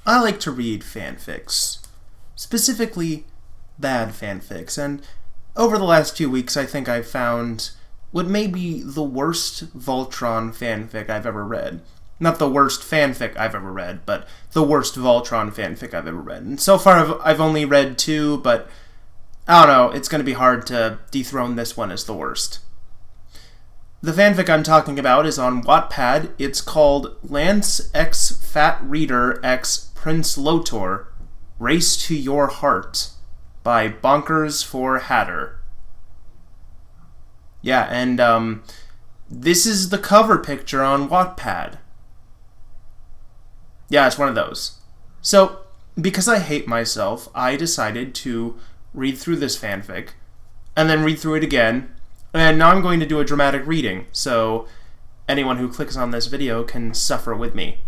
I like to read fanfics, specifically bad fanfics, and over the last 2 weeks I think I've found what may be the worst Voltron fanfic I've ever read. Not the worst fanfic I've ever read, but the worst Voltron fanfic I've ever read. And so far I've only read 2, but I don't know, it's going to be hard to dethrone this one as the worst. The fanfic I'm talking about is on Wattpad. It's called Lance x Fat Reader x Prince Lotor, Race to Your Heart, by Bonkers for Hatter. Yeah, and this is the cover picture on Wattpad. Yeah, it's one of those. So, because I hate myself, I decided to read through this fanfic, and then read through it again, and now I'm going to do a dramatic reading, so anyone who clicks on this video can suffer with me.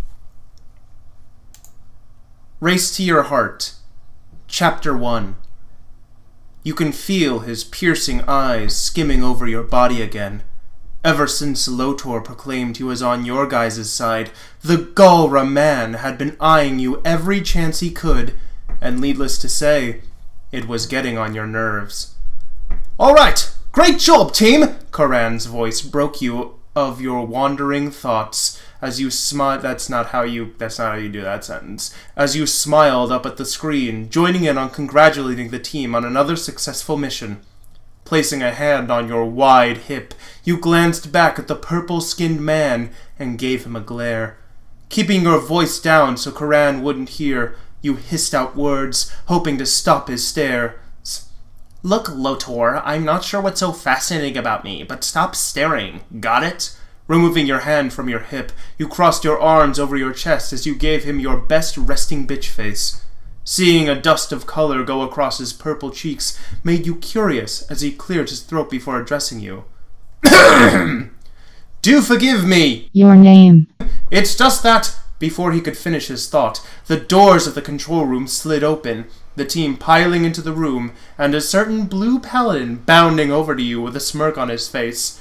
Race to Your Heart, Chapter 1. You can feel his piercing eyes skimming over your body again. Ever since Lotor proclaimed he was on your guys' side, the Galra man had been eyeing you every chance he could, and needless to say, it was getting on your nerves. "All right, great job, team!" Karan's voice broke you of your wandering thoughts as you smiled. That's not how you do that sentence. As you smiled up at the screen, joining in on congratulating the team on another successful mission. Placing a hand on your wide hip, you glanced back at the purple-skinned man and gave him a glare. Keeping your voice down so Karan wouldn't hear, you hissed out words, hoping to stop his stare. "Look, Lotor, I'm not sure what's so fascinating about me, but stop staring. Got it?" Removing your hand from your hip, you crossed your arms over your chest as you gave him your best resting bitch face. Seeing a dust of color go across his purple cheeks made you curious as he cleared his throat before addressing you. "Do forgive me." "Your name?" "It's just that." Before he could finish his thought, the doors of the control room slid open, the team piling into the room, and a certain blue paladin bounding over to you with a smirk on his face.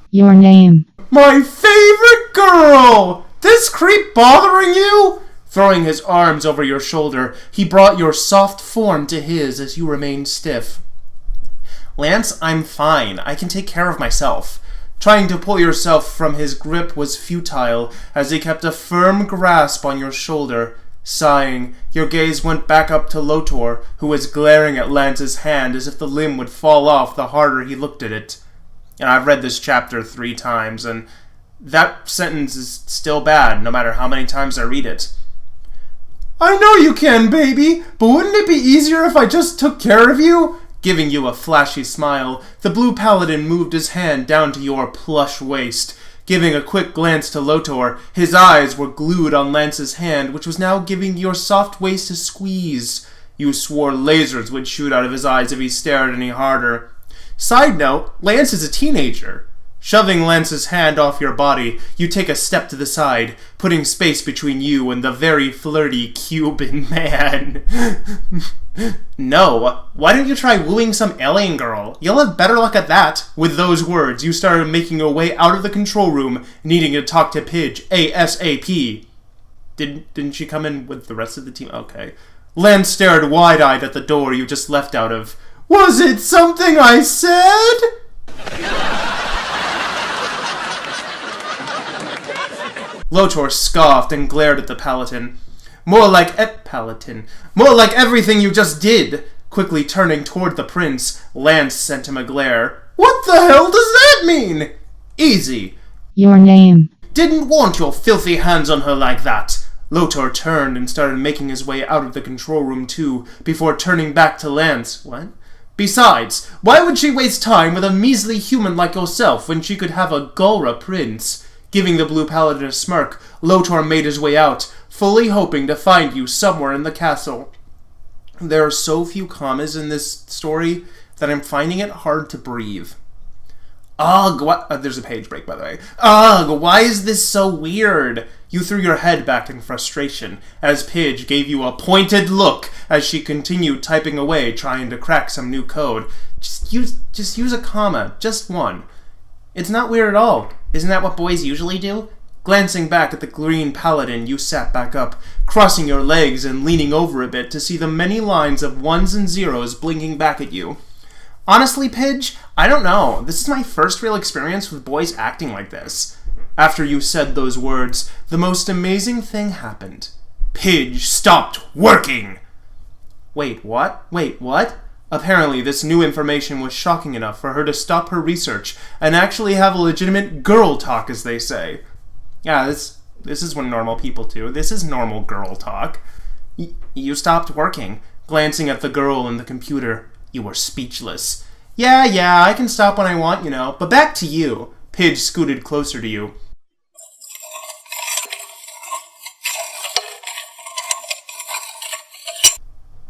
"Your name?" "My favorite girl! This creep bothering you?" Throwing his arms over your shoulder, he brought your soft form to his as you remained stiff. "Lance, I'm fine. I can take care of myself." Trying to pull yourself from his grip was futile, as he kept a firm grasp on your shoulder. Sighing, your gaze went back up to Lotor, who was glaring at Lance's hand as if the limb would fall off the harder he looked at it. And I've read this chapter 3 times, and that sentence is still bad, no matter how many times I read it. "I know you can, baby, but wouldn't it be easier if I just took care of you?" Giving you a flashy smile, the blue paladin moved his hand down to your plush waist. Giving a quick glance to Lotor, his eyes were glued on Lance's hand, which was now giving your soft waist a squeeze. You swore lasers would shoot out of his eyes if he stared any harder. Side note, Lance is a teenager. Shoving Lance's hand off your body, you take a step to the side, putting space between you and the very flirty Cuban man. "No, why don't you try wooing some alien girl? You'll have better luck at that." With those words, you started making your way out of the control room, needing to talk to Pidge ASAP. Didn't she come in with the rest of the team? Okay. Lance stared wide-eyed at the door you just left out of. "Was it something I said?" Lotor scoffed and glared at the paladin. More like everything you just did." Quickly turning toward the prince, Lance sent him a glare. "What the hell does that mean?" "Easy." "Your name?" "Didn't want your filthy hands on her like that." Lotor turned and started making his way out of the control room too, before turning back to Lance. "What? Besides, why would she waste time with a measly human like yourself when she could have a Galra prince?" Giving the blue paladin a smirk, Lotor made his way out, fully hoping to find you somewhere in the castle. There are so few commas in this story that I'm finding it hard to breathe. "Ugh, what?" There's a page break, by the way. "Ugh, why is this so weird?" You threw your head back in frustration, as Pidge gave you a pointed look as she continued typing away, trying to crack some new code. Just use a comma, just one. It's not weird at all. Isn't that what boys usually do? Glancing back at the green paladin, you sat back up, crossing your legs and leaning over a bit to see the many lines of ones and zeros blinking back at you. Honestly, Pidge, I don't know. This is my first real experience with boys acting like this. After you said those words, the most amazing thing happened. Pidge stopped working! Wait, what? Apparently, this new information was shocking enough for her to stop her research and actually have a legitimate girl talk, as they say. Yeah, this is what normal people do. This is normal girl talk. You stopped working, glancing at the girl in the computer. You were speechless. Yeah, I can stop when I want, but back to you. Pidge scooted closer to you.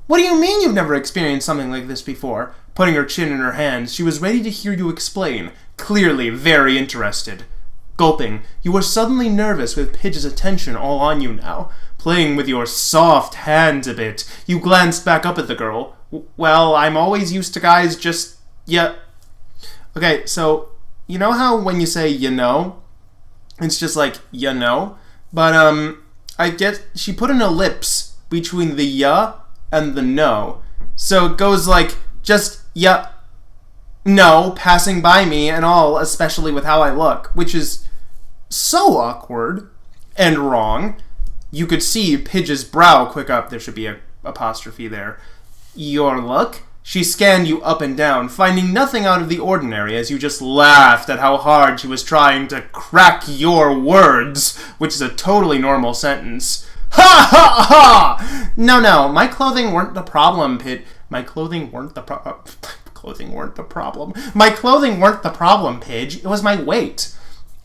What do you mean you've never experienced something like this before? Putting her chin in her hands, she was ready to hear you explain, clearly very interested. Gulping, you were suddenly nervous with Pidge's attention all on you now. Playing with your soft hands a bit, you glanced back up at the girl. Well, I'm always used to guys just... yeah. Okay, so, you know how when you say it's just like, But, I guess she put an ellipse between the ya and the no. So it goes like, just no, passing by me and all, especially with how I look, which is so awkward and wrong. You could see Pidge's brow quick up. There should be a apostrophe there. Your look? She scanned you up and down, finding nothing out of the ordinary as you just laughed at how hard she was trying to crack your words, which is a totally normal sentence. Ha ha ha! No, my clothing weren't the problem, My clothing weren't the problem. My clothing weren't the problem, Pidge. It was my weight.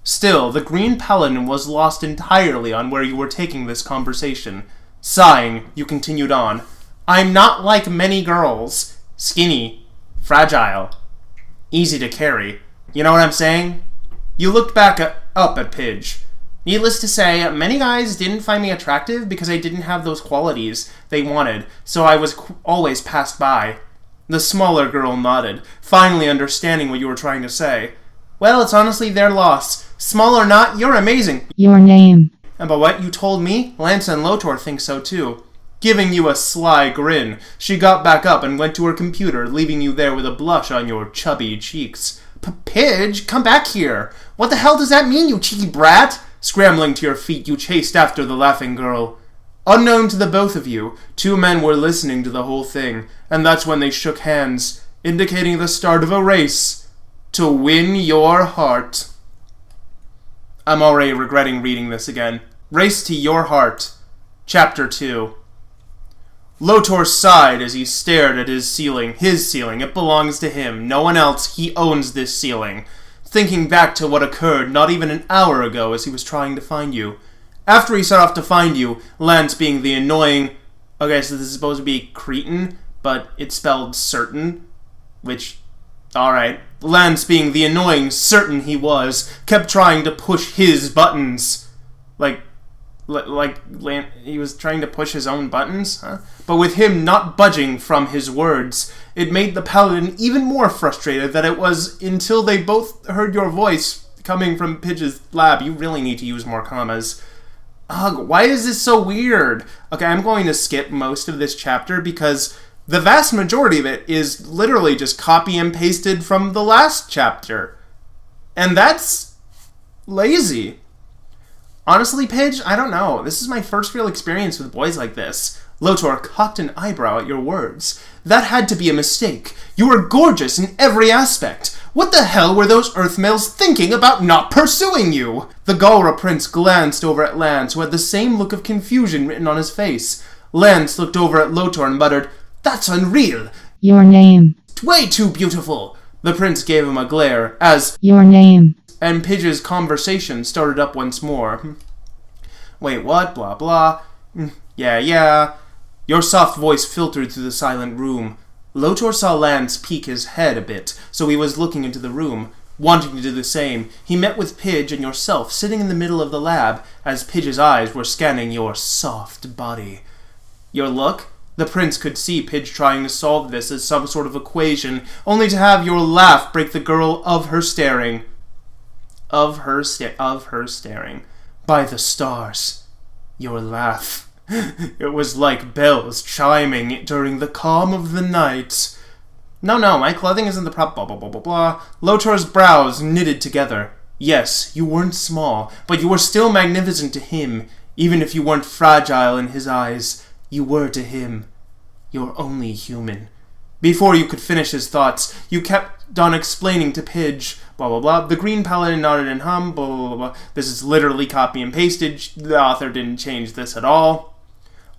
Still, the green paladin was lost entirely on where you were taking this conversation. Sighing, you continued on. I'm not like many girls. Skinny. Fragile. Easy to carry. You know what I'm saying? You looked back up at Pidge. Needless to say, many guys didn't find me attractive because I didn't have those qualities they wanted, so I was always passed by. The smaller girl nodded, finally understanding what you were trying to say. Well, it's honestly their loss. Small or not, you're amazing. Your name. And by what you told me, Lance and Lotor think so too. Giving you a sly grin, she got back up and went to her computer, leaving you there with a blush on your chubby cheeks. Pidge, come back here. What the hell does that mean, you cheeky brat? Scrambling to your feet, you chased after the laughing girl. Unknown to the both of you, two men were listening to the whole thing, and that's when they shook hands, indicating the start of a race to win your heart. I'm already regretting reading this again. Race to Your Heart, Chapter 2. Lotor sighed as he stared at his ceiling. His ceiling. It belongs to him. No one else. He owns this ceiling. Thinking back to what occurred not even an hour ago as he was trying to find you. After he set off to find you, Lance being the annoying... Okay, so this is supposed to be Cretan, but it's spelled certain, which... Alright. Lance being the annoying certain he was, kept trying to push his buttons. He was trying to push his own buttons, huh? But with him not budging from his words, it made the paladin even more frustrated that it was until they both heard your voice coming from Pidge's lab. You really need to use more commas. Ugh, why is this so weird? Okay, I'm going to skip most of this chapter because the vast majority of it is literally just copy and pasted from the last chapter. And that's lazy. Honestly, Pidge, I don't know. This is my first real experience with boys like this. Lotor cocked an eyebrow at your words. That had to be a mistake. You were gorgeous in every aspect. What the hell were those Earth males thinking about not pursuing you? The Galra prince glanced over at Lance, who had the same look of confusion written on his face. Lance looked over at Lotor and muttered, That's unreal. Your name. Way too beautiful. The prince gave him a glare, as... Your name. And Pidge's conversation started up once more. Wait, what? Blah, blah. Yeah. Your soft voice filtered through the silent room. Lotor saw Lance peek his head a bit, so he was looking into the room. Wanting to do the same, he met with Pidge and yourself sitting in the middle of the lab, as Pidge's eyes were scanning your soft body. Your look? The prince could see Pidge trying to solve this as some sort of equation, only to have your laugh break the girl of her staring. By by the stars. Your laugh. It was like bells chiming during the calm of the night. No, my clothing isn't the prop, blah, blah, blah, blah, blah. Lotor's brows knitted together. Yes, you weren't small, but you were still magnificent to him. Even if you weren't fragile in his eyes, you were to him. You're only human. Before you could finish his thoughts, you kept on explaining to Pidge, blah, blah, blah. The Green Paladin nodded and hummed, blah, blah, blah, blah. This is literally copy and pasted. The author didn't change this at all.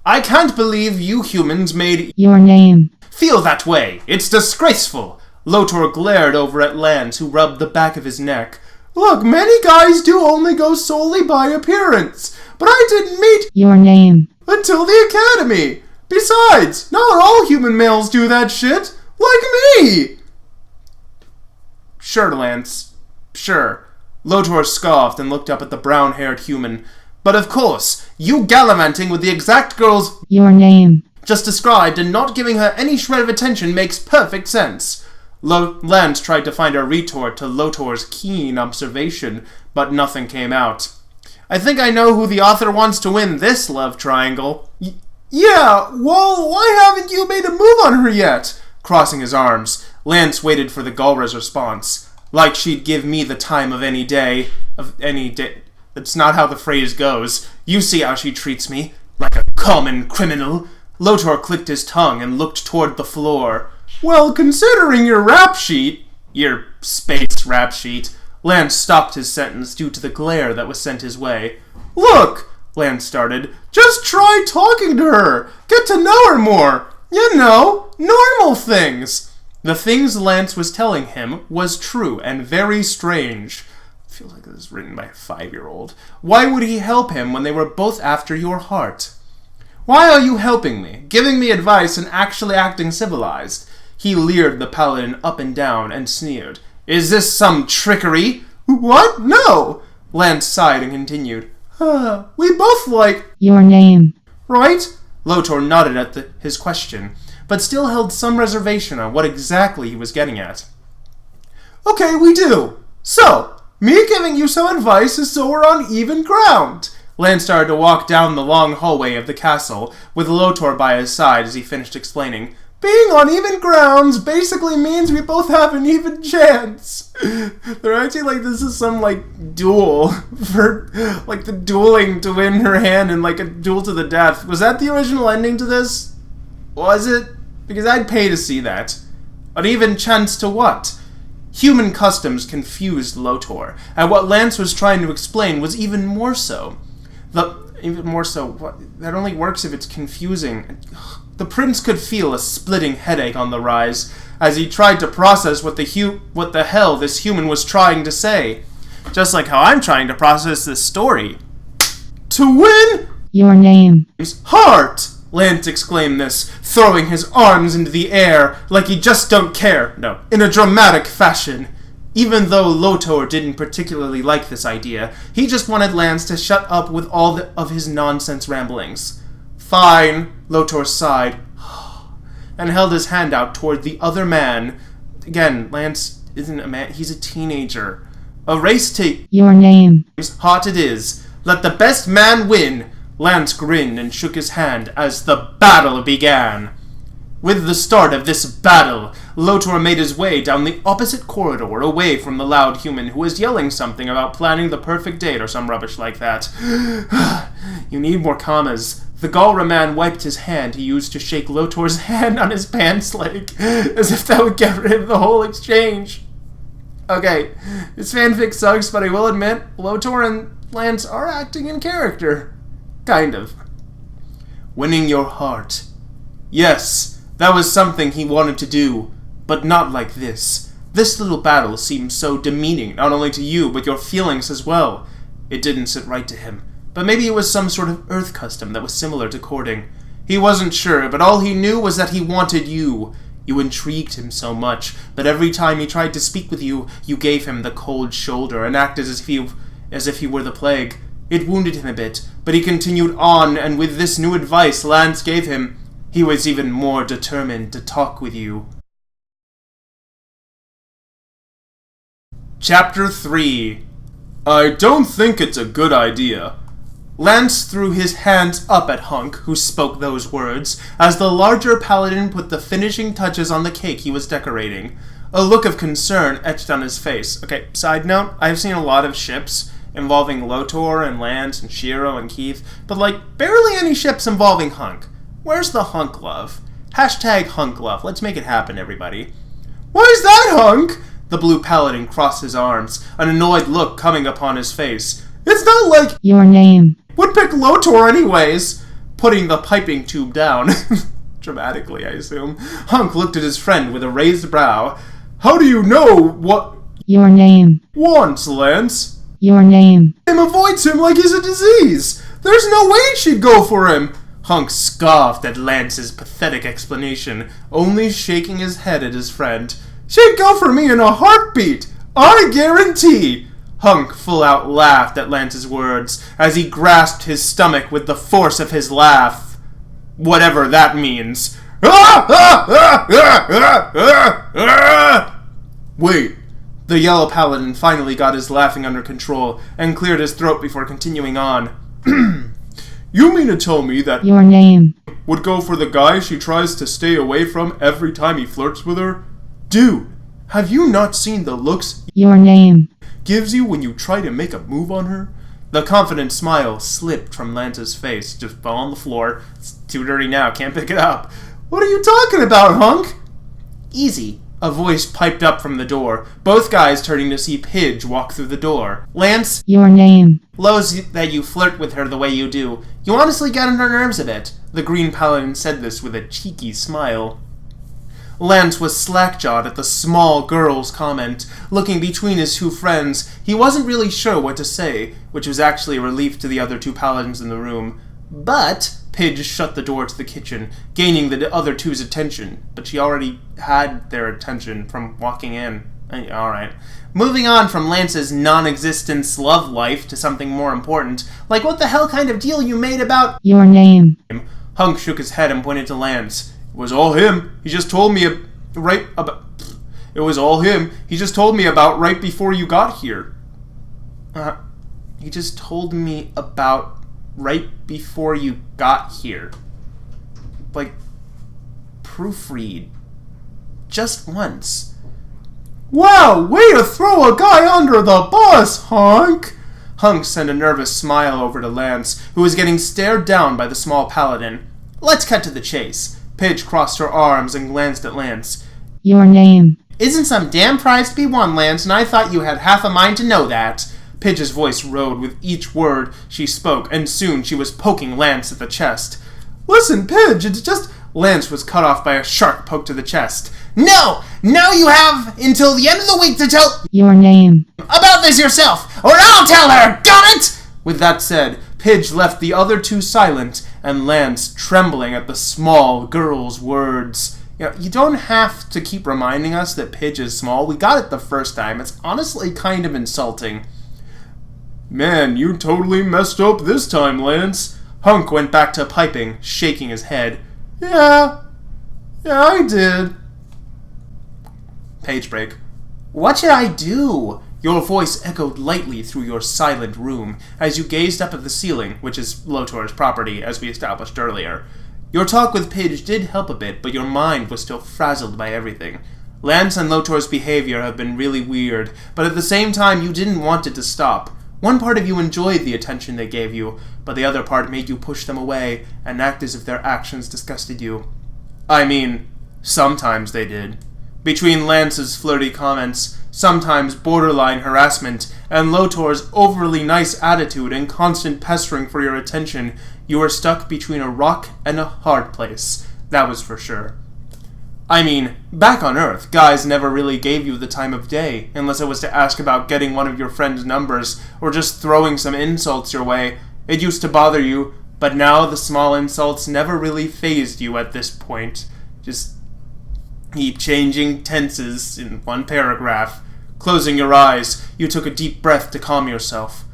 I can't believe you humans made Your name. Feel that way. It's disgraceful. Lotor glared over at Lance, who rubbed the back of his neck. Look, many guys do only go solely by appearance, but I didn't meet Your name. until the academy. Besides, not all human males do that shit. Like me. Sure, Lance. Sure. Lotor scoffed and looked up at the brown-haired human. But of course, you gallivanting with the exact girl's Your name. just described and not giving her any shred of attention makes perfect sense. Lance tried to find a retort to Lotor's keen observation, but nothing came out. I think I know who the author wants to win this love triangle. Yeah, well, why haven't you made a move on her yet? Crossing his arms, Lance waited for the Galra's response. Like she'd give me the time of any day. That's not how the phrase goes. You see how she treats me. Like a common criminal. Lotor clicked his tongue and looked toward the floor. Well, considering your rap sheet... Your space rap sheet... Lance stopped his sentence due to the glare that was sent his way. Look, Lance started. Just try talking to her. Get to know her more. You know, normal things. The things Lance was telling him was true and very strange. I feel like this is written by a 5-year-old. Why would he help him when they were both after your heart? Why are you helping me, giving me advice and actually acting civilized? He leered the paladin up and down and sneered. Is this some trickery? What? No! Lance sighed and continued. We both like... Your name. Right? Lotor nodded at his question, but still held some reservation on what exactly he was getting at. Okay, we do. So, me giving you some advice is so we're on even ground. Lance started to walk down the long hallway of the castle, with Lotor by his side as he finished explaining. Being on even grounds basically means we both have an even chance. They're acting like this is some, duel. For, the dueling to win her hand in, a duel to the death. Was that the original ending to this? Was it? Because I'd pay to see that. An even chance to what? Human customs confused Lotor, and what Lance was trying to explain was even more so. That only works if it's confusing. The prince could feel a splitting headache on the rise as he tried to process what the hell this human was trying to say. Just like how I'm trying to process this story. To win? Your name. Heart! Lance exclaimed this, throwing his arms into the air like he just don't care. No, in a dramatic fashion. Even though Lotor didn't particularly like this idea, he just wanted Lance to shut up with all of his nonsense ramblings. Fine, Lotor sighed, and held his hand out toward the other man. Again, Lance isn't a man, he's a teenager. A race to... Your name. Hot it is. Let the best man win. Lance grinned and shook his hand as the battle began. With the start of this battle, Lotor made his way down the opposite corridor away from the loud human who was yelling something about planning the perfect date or some rubbish like that. You need more commas. The Galra man wiped his hand he used to shake Lotor's hand on his pants leg, as if that would get rid of the whole exchange. Okay, this fanfic sucks, but I will admit, Lotor and Lance are acting in character. Kind of. Winning your heart. Yes, that was something he wanted to do, but not like this. This little battle seemed so demeaning, not only to you, but your feelings as well. It didn't sit right to him, but maybe it was some sort of earth custom that was similar to courting. He wasn't sure, but all he knew was that he wanted you. You intrigued him so much, but every time he tried to speak with you, you gave him the cold shoulder and acted as if he were the plague. It wounded him a bit, but he continued on, and with this new advice Lance gave him, he was even more determined to talk with you. Chapter 3. I don't think it's a good idea. Lance threw his hands up at Hunk, who spoke those words, as the larger paladin put the finishing touches on the cake he was decorating. A look of concern etched on his face. Okay, side note, I've seen a lot of ships involving Lotor and Lance and Shiro and Keith, but barely any ships involving Hunk. Where's the Hunk love? Hashtag Hunk love. Let's make it happen, everybody. Why's that, Hunk? The blue paladin crossed his arms, an annoyed look coming upon his face. It's not like Your name. would pick Lotor anyways. Putting the piping tube down. Dramatically, I assume. Hunk looked at his friend with a raised brow. How do you know what Your name. wants, Lance? Your name. Him avoids him like he's a disease. There's no way she'd go for him. Hunk scoffed at Lance's pathetic explanation, only shaking his head at his friend. She'd go for me in a heartbeat. I guarantee. Hunk full out laughed at Lance's words as he grasped his stomach with the force of his laugh. Whatever that means. Wait. The yellow paladin finally got his laughing under control and cleared his throat before continuing on. You mean to tell me that Your name. would go for the guy she tries to stay away from every time he flirts with her? Dude, have you not seen the looks Your name. gives you when you try to make a move on her? The confident smile slipped from Lance's face, just fell on the floor. It's too dirty now, can't pick it up. What are you talking about, Hunk? Easy. A voice piped up from the door, both guys turning to see Pidge walk through the door. Lance, Your name. lows that you flirt with her the way you do. You honestly get on her nerves a bit. The green paladin said this with a cheeky smile. Lance was slack-jawed at the small girl's comment. Looking between his two friends, he wasn't really sure what to say, which was actually a relief to the other two paladins in the room. But Pidge shut the door to the kitchen, gaining the other two's attention. But she already had their attention from walking in. Alright. Moving on from Lance's non-existence love life to something more important, like what the hell kind of deal you made about Your name. Hunk shook his head and pointed to Lance. It was all him. He just told me It was all him. He just told me about right before you got here. He just told me about right before you got here. Proofread. Just once. Wow, way to throw a guy under the bus, Hunk! Hunk sent a nervous smile over to Lance, who was getting stared down by the small paladin. Let's cut to the chase. Pidge crossed her arms and glanced at Lance. Your name. Isn't some damn prize to be won, Lance, and I thought you had half a mind to know that. Pidge's voice rode with each word she spoke, and soon she was poking Lance at the chest. Listen, Pidge, it's just... Lance was cut off by a sharp poke to the chest. No! Now you have until the end of the week to tell... Your name. about this yourself, or I'll tell her, got it? With that said, Pidge left the other two silent, and Lance trembling at the small girl's words. You don't have to keep reminding us that Pidge is small. We got it the first time. It's honestly kind of insulting. Man, you totally messed up this time, Lance. Hunk went back to piping, shaking his head. Yeah, I did. Page break. What should I do? Your voice echoed lightly through your silent room as you gazed up at the ceiling, which is Lotor's property, as we established earlier. Your talk with Pidge did help a bit, but your mind was still frazzled by everything. Lance and Lotor's behavior have been really weird, but at the same time you didn't want it to stop. One part of you enjoyed the attention they gave you, but the other part made you push them away and act as if their actions disgusted you. I mean, sometimes they did. Between Lance's flirty comments, sometimes borderline harassment, and Lotor's overly nice attitude and constant pestering for your attention, you were stuck between a rock and a hard place. That was for sure. I mean, back on Earth, guys never really gave you the time of day, unless it was to ask about getting one of your friend's numbers, or just throwing some insults your way. It used to bother you, but now the small insults never really fazed you at this point. Just keep changing tenses in one paragraph. Closing your eyes, you took a deep breath to calm yourself.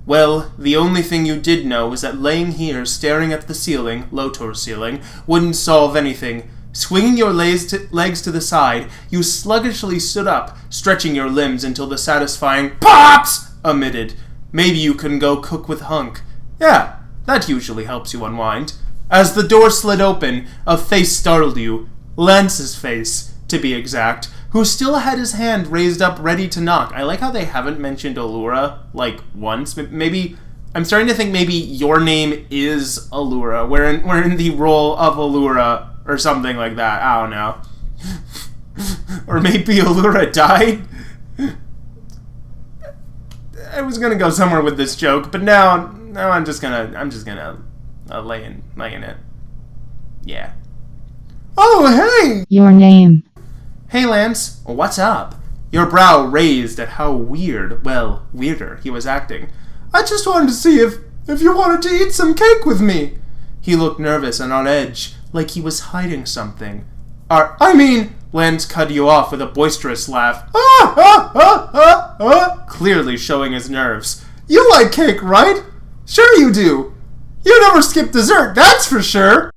Well, the only thing you did know is that laying here staring at the ceiling, Lotor's ceiling, wouldn't solve anything. Swinging your legs to the side, you sluggishly stood up, stretching your limbs until the satisfying POPS emitted. Maybe you can go cook with Hunk. Yeah, That usually helps you unwind. As the door slid open, a face startled you. Lance's face, to be exact, who still had his hand raised up ready to knock. I like how they haven't mentioned Allura, once. Maybe, I'm starting to think maybe your name is Allura. We're in the role of Allura, or something like that. I don't know. Or maybe Allura died? I was gonna go somewhere with this joke, but now I'm just gonna lay in it. Yeah. Oh, hey! Your name. Hey, Lance. What's up? Your brow raised at how weirder he was acting. I just wanted to see if you wanted to eat some cake with me. He looked nervous and on edge, like he was hiding something. Lance cut you off with a boisterous laugh. Clearly showing his nerves. You like cake, right? Sure you do. You never skip dessert, that's for sure.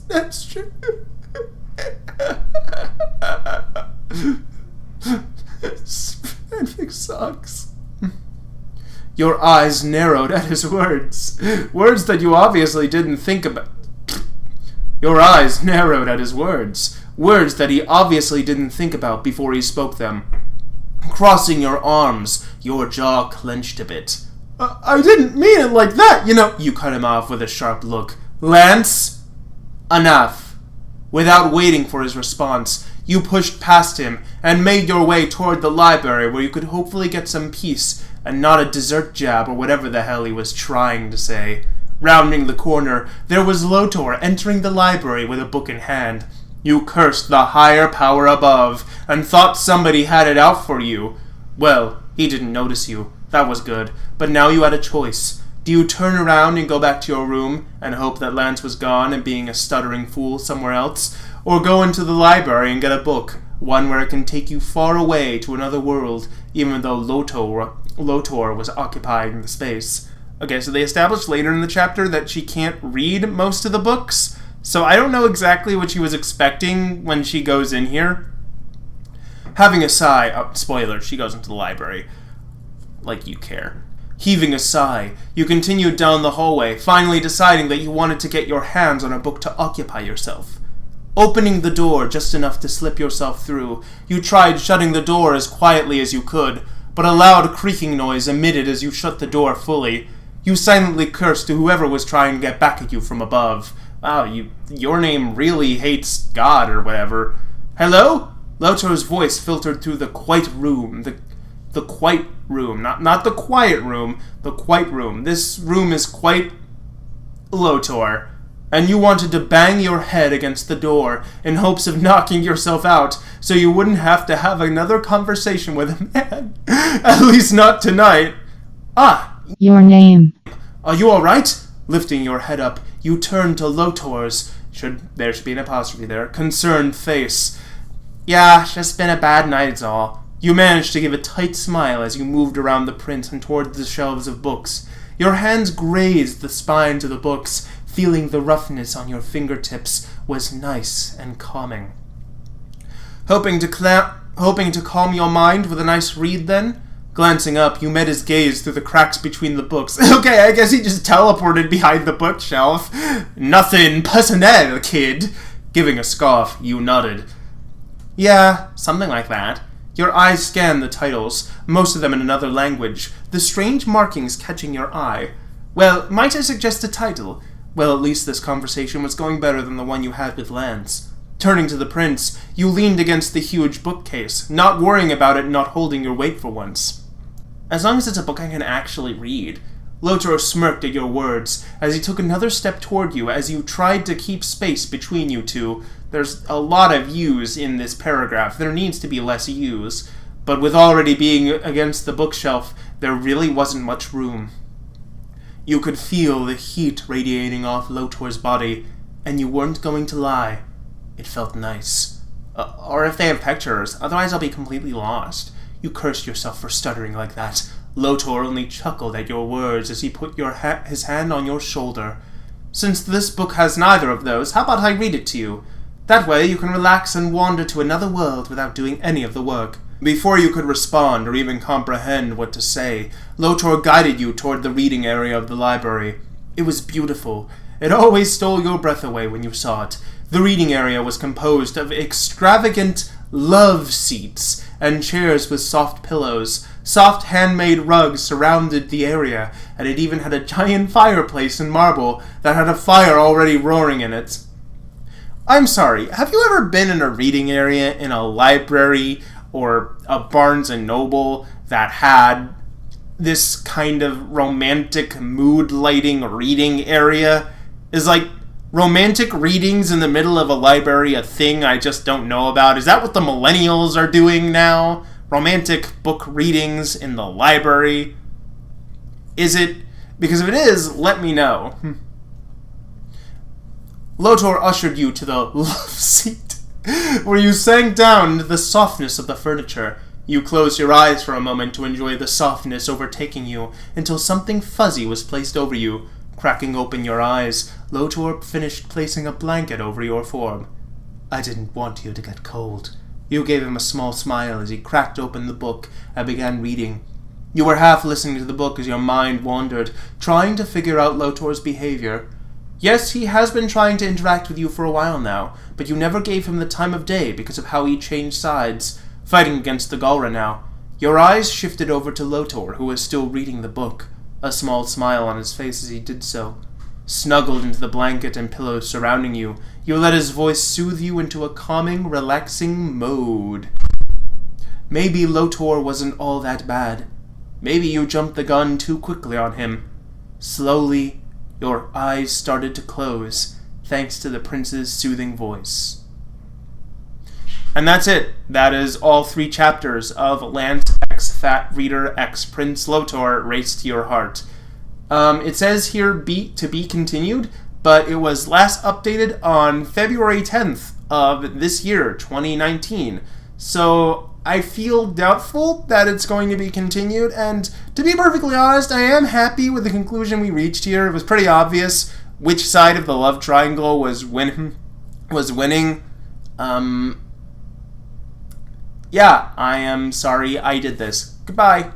That's true. Fanfic sucks. Your eyes narrowed at his words. Words that you obviously didn't think about. Your eyes narrowed at his words. Words that he obviously didn't think about before he spoke them. Crossing your arms, your jaw clenched a bit. I didn't mean it like that, You cut him off with a sharp look. Lance! Enough. Without waiting for his response, you pushed past him and made your way toward the library where you could hopefully get some peace and not a dessert jab or whatever the hell he was trying to say. Rounding the corner, there was Lotor entering the library with a book in hand. You cursed the higher power above and thought somebody had it out for you. Well, he didn't notice you. That was good. But now you had a choice. Do you turn around and go back to your room and hope that Lance was gone and being a stuttering fool somewhere else? Or go into the library and get a book, one where it can take you far away to another world, even though Lotor was occupying the space? Okay, so they established later in the chapter that she can't read most of the books, so I don't know exactly what she was expecting when she goes in here. Having a sigh, spoiler, she goes into the library. Like you care. Heaving a sigh, you continued down the hallway, finally deciding that you wanted to get your hands on a book to occupy yourself. Opening the door just enough to slip yourself through, you tried shutting the door as quietly as you could, but a loud creaking noise emitted as you shut the door fully. You silently cursed to whoever was trying to get back at you from above. Wow, your name really hates God or whatever. Hello? Lotor's voice filtered through the quiet room, the quiet room, not the quiet room, the quiet room. This room is quite Lotor, and you wanted to bang your head against the door in hopes of knocking yourself out so you wouldn't have to have another conversation with a man. At least not tonight. Your name. Are you alright? Lifting your head up, you turned to Lotor's, there should be an apostrophe there, concerned face. Yeah, just been a bad night, it's all. You managed to give a tight smile as you moved around the print and toward the shelves of books. Your hands grazed the spines of the books, feeling the roughness on your fingertips was nice and calming. Hoping to calm your mind with a nice read, then? Glancing up, you met his gaze through the cracks between the books. Okay, I guess he just teleported behind the bookshelf. Nothing personnel, kid. Giving a scoff, you nodded. Yeah, something like that. Your eyes scanned the titles, most of them in another language, the strange markings catching your eye. Well, might I suggest a title? Well, at least this conversation was going better than the one you had with Lance. Turning to the prince, you leaned against the huge bookcase, not worrying about it not holding your weight for once. As long as it's a book I can actually read. Lotor smirked at your words as he took another step toward you as you tried to keep space between you two. There's a lot of yous in this paragraph. There needs to be less yous. But with already being against the bookshelf, there really wasn't much room. You could feel the heat radiating off Lotor's body, and you weren't going to lie. It felt nice. Or if they have pictures, otherwise I'll be completely lost. You cursed yourself for stuttering like that. Lotor only chuckled at your words as he put his hand on your shoulder. Since this book has neither of those, how about I read it to you? That way you can relax and wander to another world without doing any of the work. Before you could respond or even comprehend what to say, Lotor guided you toward the reading area of the library. It was beautiful. It always stole your breath away when you saw it. The reading area was composed of extravagant love seats and chairs with soft pillows. Soft handmade rugs surrounded the area, and it even had a giant fireplace in marble that had a fire already roaring in it. I'm sorry, have you ever been in a reading area in a library or a Barnes & Noble that had this kind of romantic mood lighting reading area? Is like romantic readings in the middle of a library a thing I just don't know about? Is that what the millennials are doing now? Romantic book readings in the library? Is it? Because if it is, let me know. Lotor ushered you to the love seat, where you sank down into the softness of the furniture. You closed your eyes for a moment to enjoy the softness overtaking you, until something fuzzy was placed over you. Cracking open your eyes, Lotor finished placing a blanket over your form. I didn't want you to get cold. You gave him a small smile as he cracked open the book and began reading. You were half listening to the book as your mind wandered, trying to figure out Lotor's behavior. Yes, he has been trying to interact with you for a while now, but you never gave him the time of day because of how he changed sides, fighting against the Galra now. Your eyes shifted over to Lotor, who was still reading the book, a small smile on his face as he did so. Snuggled into the blanket and pillows surrounding you, you let his voice soothe you into a calming, relaxing mode. Maybe Lotor wasn't all that bad. Maybe you jumped the gun too quickly on him. Slowly, your eyes started to close, thanks to the prince's soothing voice. And that's it. That is all 3 chapters of Lance X Fat Reader X Prince Lotor Race to Your Heart. It says here to be continued, but it was last updated on February 10th of this year, 2019. So I feel doubtful that it's going to be continued, and to be perfectly honest, I am happy with the conclusion we reached here. It was pretty obvious which side of the love triangle was winning. Yeah, I am sorry I did this. Goodbye.